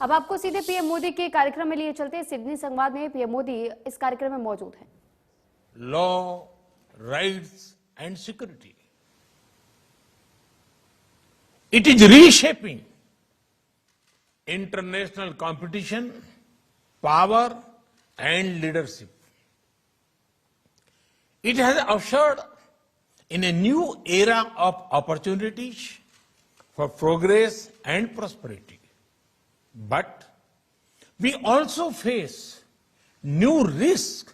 अब आपको सीधे पीएम मोदी के कार्यक्रम में लिए चलते हैं। सिडनी संवाद में पीएम मोदी इस कार्यक्रम में मौजूद हैं। Law, rights and security, it is reshaping international competition, power and leadership. It has ushered in a new era of opportunities for progress and prosperity. But we also face new risks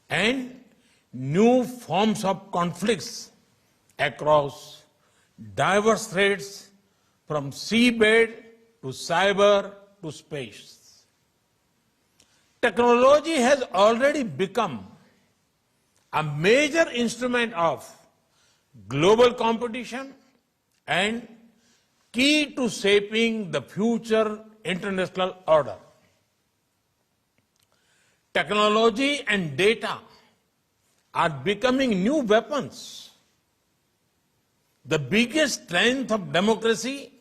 and new forms of conflicts across diverse threats from seabed to cyber to space. Technology has already become a major instrument of global competition and key to shaping the future international order. Technology and data are becoming new weapons. The biggest strength of democracy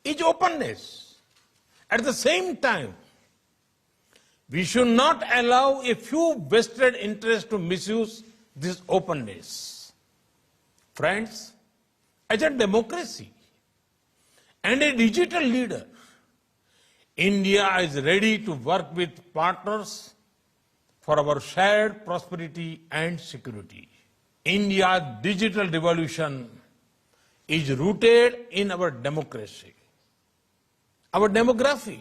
is openness. At the same time, we should not allow a few vested interests to misuse this openness. Friends, as a democracy and a digital leader, India is ready to work with partners for our shared prosperity and security. India's digital revolution is rooted in our democracy, our demography,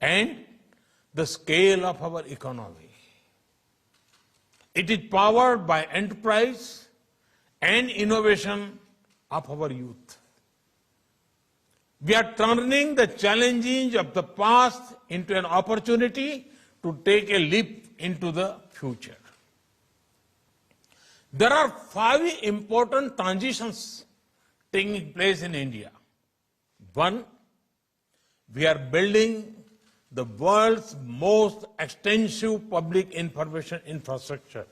and the scale of our economy. It is powered by enterprise and innovation of our youth. We are turning the challenges of the past into an opportunity to take a leap into the future. There are 5 important transitions taking place in India. One, we are building the world's most extensive public information infrastructure.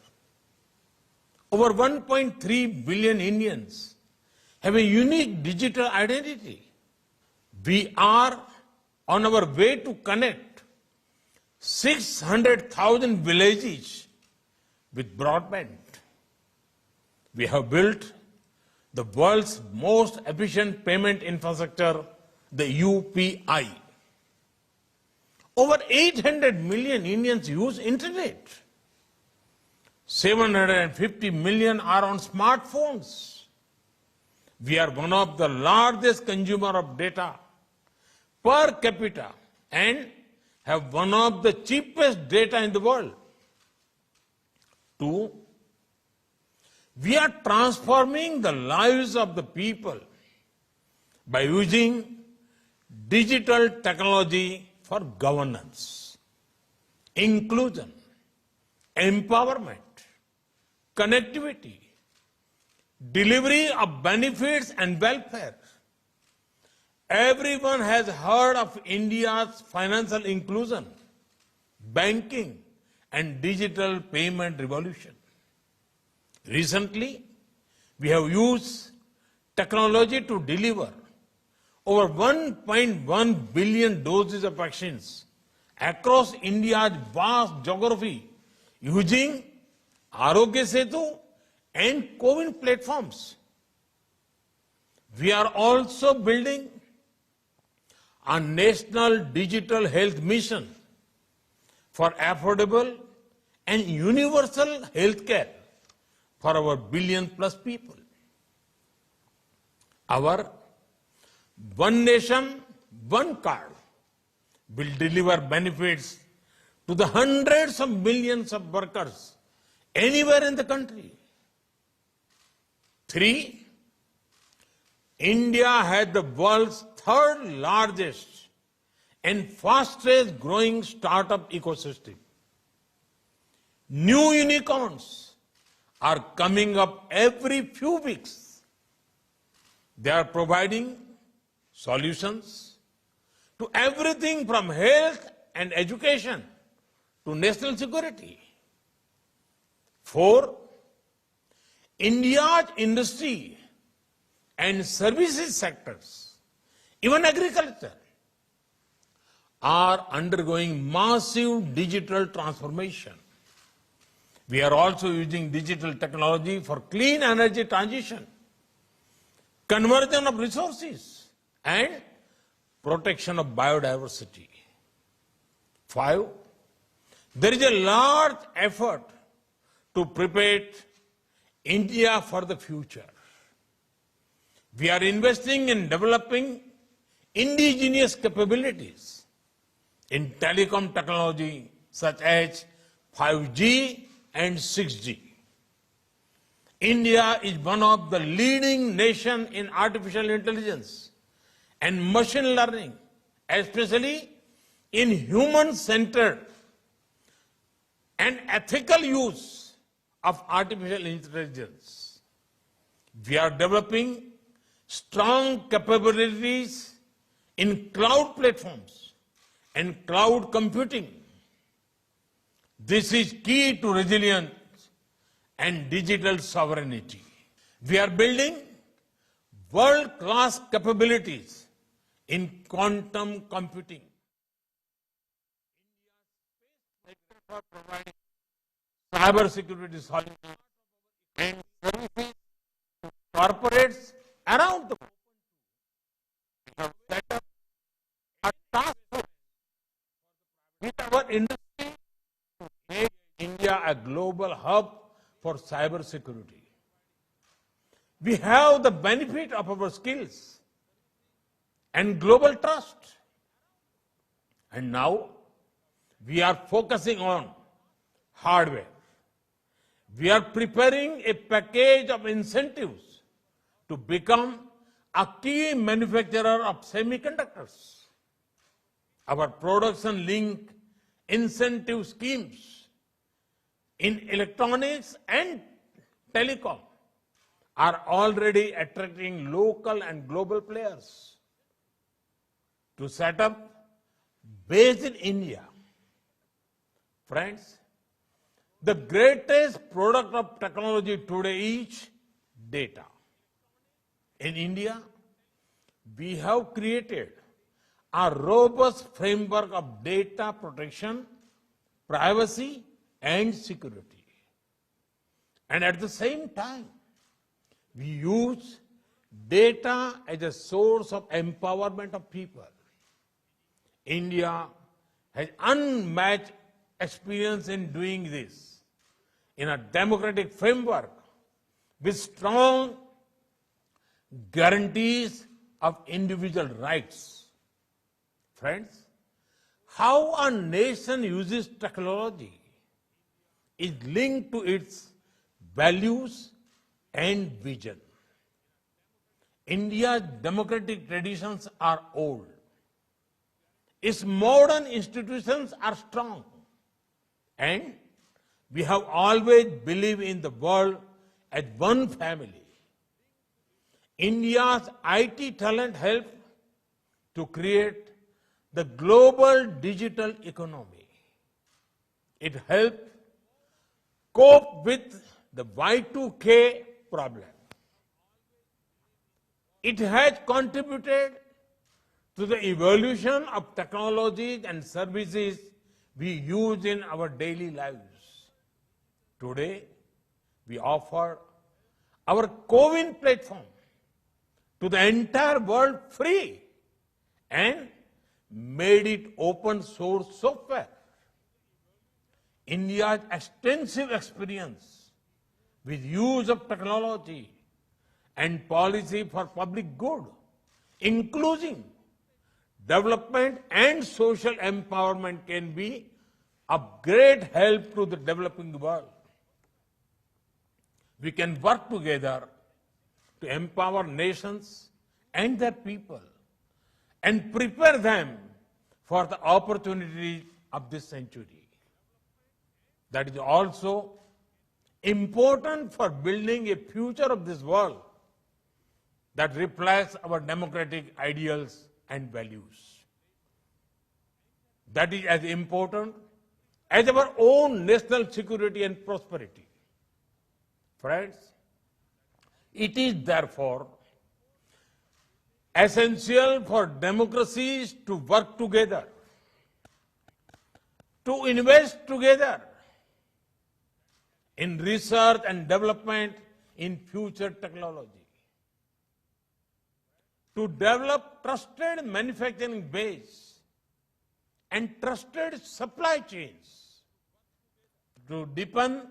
Over 1.3 billion Indians have a unique digital identity. We are on our way to connect 600,000 villages with broadband. We have built the world's most efficient payment infrastructure, the UPI. Over 800 million Indians use internet. 750 million are on smartphones. We are one of the largest consumer of data per capita and have one of the cheapest data in the world. 2, we are transforming the lives of the people by using digital technology for governance, inclusion, empowerment, connectivity, delivery of benefits and welfare. Everyone has heard of India's financial inclusion, banking, and digital payment revolution. Recently, we have used technology to deliver over 1.1 billion doses of vaccines across India's vast geography using Arogya Setu and CoWIN platforms. We are also building a national digital health mission for affordable and universal health care for our billion-plus people. Our One Nation, One Card will deliver benefits to the hundreds of millions of workers anywhere in the country. 3, India has the world's 3rd largest and fastest growing startup ecosystem. New unicorns are coming up every few weeks. They are providing solutions to everything from health and education to national security. 4, India's industry and services sectors, even agriculture, are undergoing massive digital transformation. We are also using digital technology for clean energy transition, conversion of resources, and protection of biodiversity. 5, there is a large effort to prepare India for the future. We are investing in developing indigenous capabilities in telecom technology such as 5G and 6G. India is one of the leading nations in artificial intelligence and machine learning, especially in human-centered and ethical use of artificial intelligence. We are developing strong capabilities in cloud platforms and cloud computing. This is key to resilience and digital sovereignty. We are building world-class capabilities in quantum computing. For providing cybersecurity solutions and services to corporates around the world. We have set up a task force with our industry to make India a global hub for cybersecurity. We have the benefit of our skills and global trust. And now, we are focusing on hardware. We are preparing a package of incentives to become a key manufacturer of semiconductors. Our production-linked incentive schemes in electronics and telecom are already attracting local and global players. To set up base in India, friends, the greatest product of technology today is data. In India, we have created a robust framework of data protection, privacy, and security. And at the same time, we use data as a source of empowerment of people. India has unmatched experience in doing this in a democratic framework with strong guarantees of individual rights. Friends, how a nation uses technology is linked to its values and vision. India's democratic traditions are old. Its modern institutions are strong. And we have always believed in the world as one family. India's IT talent helped to create the global digital economy. It helped cope with the Y2K problem. It has contributed to the evolution of technologies and services we use in our daily lives. Today, we offer our CoWIN platform to the entire world free and made it open source software. India's extensive experience with use of technology and policy for public good, including development and social empowerment, can be of great help to the developing world. We can work together to empower nations and their people and prepare them for the opportunities of this century. That is also important for building a future of this world that reflects our democratic ideals and values. That is as important as our own national security and prosperity. Friends, it is therefore essential for democracies to work together to invest together in research and development in future technology, to develop trusted manufacturing base and trusted supply chains, to deepen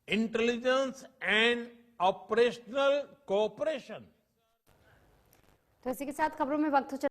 intelligence and operational cooperation. तो इसी के साथ खबरों में वक्त हो